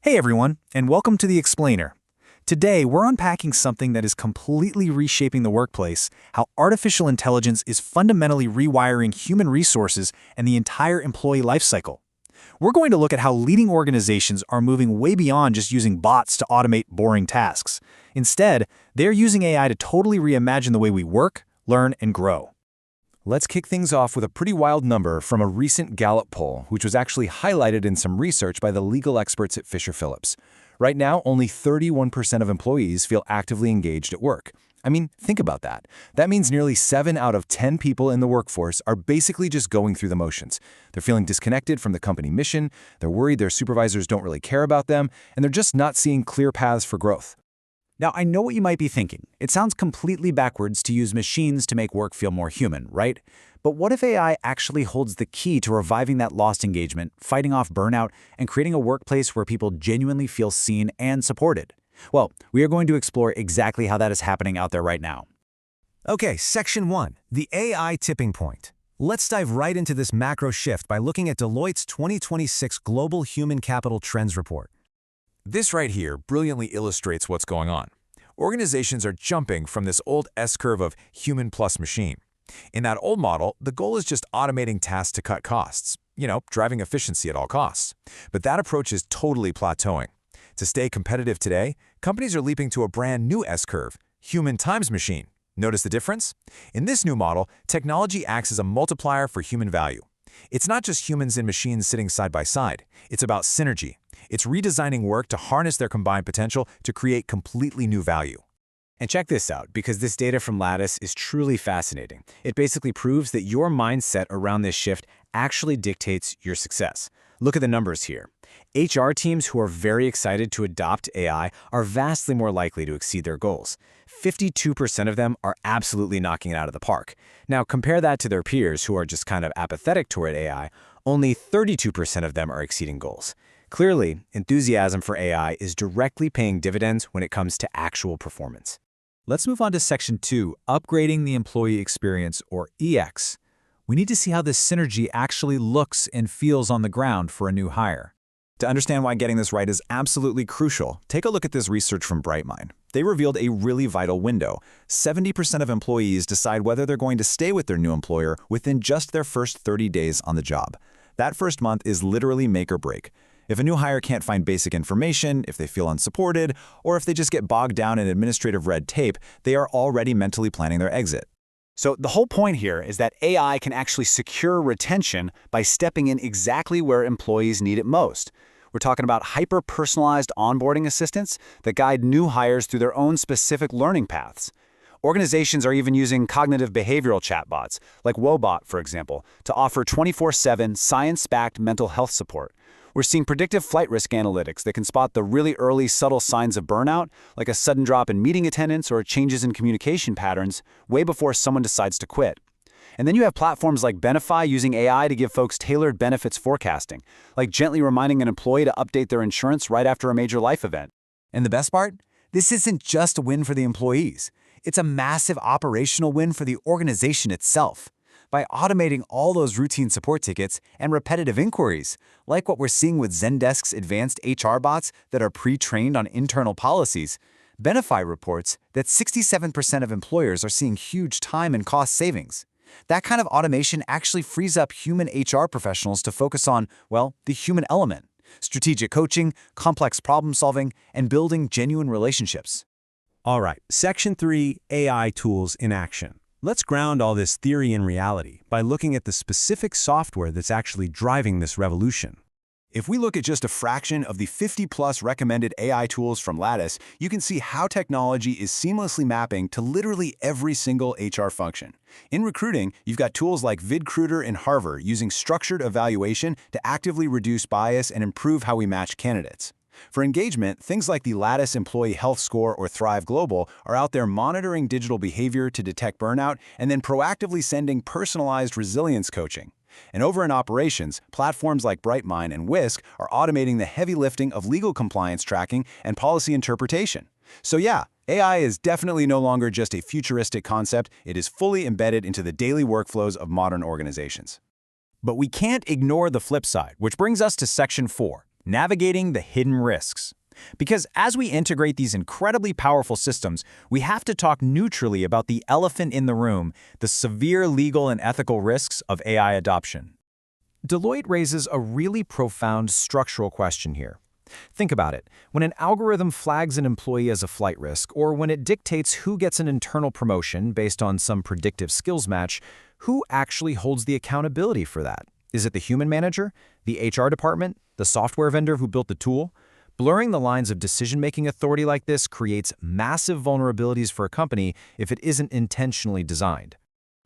Hey everyone, and welcome to The Explainer. Today, we're unpacking something that is completely reshaping the workplace, how artificial intelligence is fundamentally rewiring human resources and the entire employee lifecycle. We're going to look at how leading organizations are moving way beyond just using bots to automate boring tasks. Instead, they're using AI to totally reimagine the way we work, learn, and grow. Let's kick things off with a pretty wild number from a recent Gallup poll, which was actually highlighted in some research by the legal experts at Fisher Phillips. Right now, only 31% of employees feel actively engaged at work. I mean, think about that. That means nearly 7 out of 10 people in the workforce are basically just going through the motions. They're feeling disconnected from the company mission, they're worried their supervisors don't really care about them, and they're just not seeing clear paths for growth. Now, I know what you might be thinking. It sounds completely backwards to use machines to make work feel more human, right? But what if AI actually holds the key to reviving that lost engagement, fighting off burnout, and creating a workplace where people genuinely feel seen and supported? Well, we are going to explore exactly how that is happening out there right now. Okay, Section 1, the AI tipping point. Let's dive right into this macro shift by looking at Deloitte's 2026 Global Human Capital Trends Report. This right here brilliantly illustrates what's going on. Organizations are jumping from this old S-curve of human plus machine. In that old model, the goal is just automating tasks to cut costs, driving efficiency at all costs. But that approach is totally plateauing. To stay competitive today, companies are leaping to a brand new S-curve, human times machine. Notice the difference? In this new model, technology acts as a multiplier for human value. It's not just humans and machines sitting side by side. It's about synergy. It's redesigning work to harness their combined potential to create completely new value. And check this out, because this data from Lattice is truly fascinating. It basically proves that your mindset around this shift actually dictates your success. Look at the numbers here. HR teams who are very excited to adopt AI are vastly more likely to exceed their goals. 52% of them are absolutely knocking it out of the park. Now, compare that to their peers who are just kind of apathetic toward AI. Only 32% of them are exceeding goals. Clearly, enthusiasm for AI is directly paying dividends when it comes to actual performance. Let's move on to Section 2, Upgrading the Employee Experience, or EX. We need to see how this synergy actually looks and feels on the ground for a new hire. To understand why getting this right is absolutely crucial, take a look at this research from Brightmind. They revealed a really vital window. 70% of employees decide whether they're going to stay with their new employer within just their first 30 days on the job. That first month is literally make or break. If a new hire can't find basic information, if they feel unsupported, or if they just get bogged down in administrative red tape, they are already mentally planning their exit. So the whole point here is that AI can actually secure retention by stepping in exactly where employees need it most. We're talking about hyper-personalized onboarding assistants that guide new hires through their own specific learning paths. Organizations are even using cognitive behavioral chatbots, like Wobot, for example, to offer 24/7 science-backed mental health support. We're seeing predictive flight risk analytics that can spot the really early subtle signs of burnout, like a sudden drop in meeting attendance or changes in communication patterns, way before someone decides to quit. And then you have platforms like Benefy using AI to give folks tailored benefits forecasting, like gently reminding an employee to update their insurance right after a major life event. And the best part? This isn't just a win for the employees. It's a massive operational win for the organization itself. By automating all those routine support tickets and repetitive inquiries, like what we're seeing with Zendesk's advanced HR bots that are pre-trained on internal policies, Benefy reports that 67% of employers are seeing huge time and cost savings. That kind of automation actually frees up human HR professionals to focus on, the human element, strategic coaching, complex problem solving, and building genuine relationships. All right, Section 3, AI tools in action. Let's ground all this theory in reality by looking at the specific software that's actually driving this revolution. If we look at just a fraction of the 50-plus recommended AI tools from Lattice, you can see how technology is seamlessly mapping to literally every single HR function. In recruiting, you've got tools like VidCruiter and Harvard using structured evaluation to actively reduce bias and improve how we match candidates. For engagement, things like the Lattice Employee Health Score or Thrive Global are out there monitoring digital behavior to detect burnout and then proactively sending personalized resilience coaching. And over in operations, platforms like Brightmind and Whisk are automating the heavy lifting of legal compliance tracking and policy interpretation. So yeah, AI is definitely no longer just a futuristic concept, it is fully embedded into the daily workflows of modern organizations. But we can't ignore the flip side, which brings us to Section 4, navigating the hidden risks. Because as we integrate these incredibly powerful systems, we have to talk neutrally about the elephant in the room, the severe legal and ethical risks of AI adoption. Deloitte raises a really profound structural question here. Think about it. When an algorithm flags an employee as a flight risk, or when it dictates who gets an internal promotion based on some predictive skills match, who actually holds the accountability for that? Is it the human manager, the HR department, the software vendor who built the tool? Blurring the lines of decision-making authority like this creates massive vulnerabilities for a company if it isn't intentionally designed.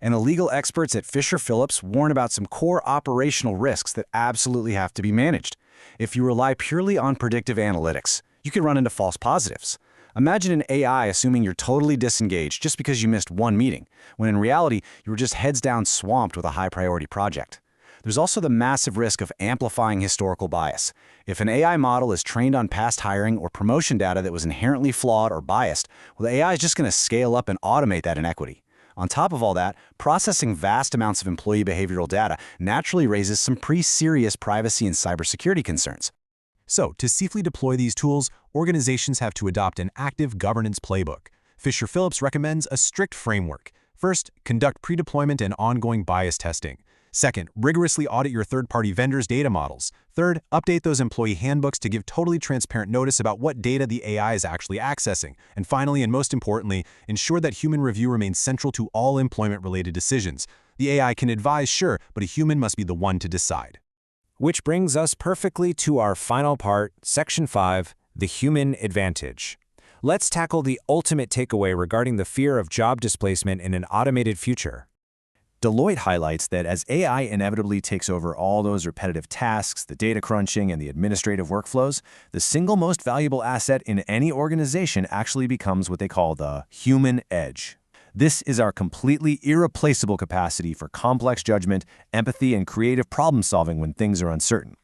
And the legal experts at Fisher Phillips warn about some core operational risks that absolutely have to be managed. If you rely purely on predictive analytics, you could run into false positives. Imagine an AI assuming you're totally disengaged just because you missed one meeting, when in reality, you were just heads down swamped with a high-priority project. There's also the massive risk of amplifying historical bias. If an AI model is trained on past hiring or promotion data that was inherently flawed or biased, well, the AI is just going to scale up and automate that inequity. On top of all that, processing vast amounts of employee behavioral data naturally raises some pretty serious privacy and cybersecurity concerns. So, to safely deploy these tools, organizations have to adopt an active governance playbook. Fisher Phillips recommends a strict framework. First, conduct pre-deployment and ongoing bias testing. Second, rigorously audit your third-party vendors' data models. Third, update those employee handbooks to give totally transparent notice about what data the AI is actually accessing. And finally, and most importantly, ensure that human review remains central to all employment-related decisions. The AI can advise, sure, but a human must be the one to decide. Which brings us perfectly to our final part, Section 5, the human advantage. Let's tackle the ultimate takeaway regarding the fear of job displacement in an automated future. Deloitte highlights that as AI inevitably takes over all those repetitive tasks, the data crunching, and the administrative workflows, the single most valuable asset in any organization actually becomes what they call the human edge. This is our completely irreplaceable capacity for complex judgment, empathy, and creative problem-solving when things are uncertain.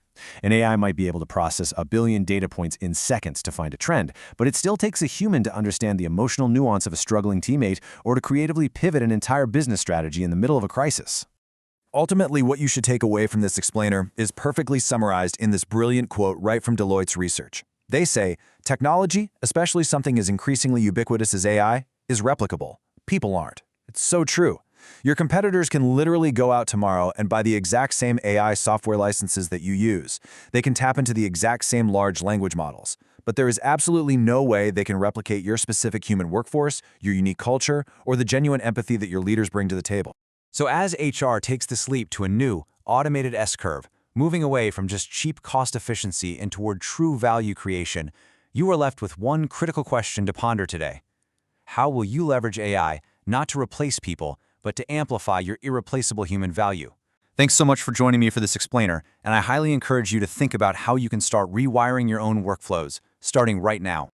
An AI might be able to process a billion data points in seconds to find a trend, but it still takes a human to understand the emotional nuance of a struggling teammate or to creatively pivot an entire business strategy in the middle of a crisis. Ultimately, what you should take away from this explainer is perfectly summarized in this brilliant quote right from Deloitte's research. They say, technology, especially something as increasingly ubiquitous as AI, is replicable. People aren't. It's so true. Your competitors can literally go out tomorrow and buy the exact same AI software licenses that you use. They can tap into the exact same large language models. But there is absolutely no way they can replicate your specific human workforce, your unique culture, or the genuine empathy that your leaders bring to the table. So as HR takes this leap to a new, automated S-curve, moving away from just cheap cost efficiency and toward true value creation, you are left with one critical question to ponder today. How will you leverage AI not to replace people, but to amplify your irreplaceable human value? Thanks so much for joining me for this explainer, and I highly encourage you to think about how you can start rewiring your own workflows, starting right now.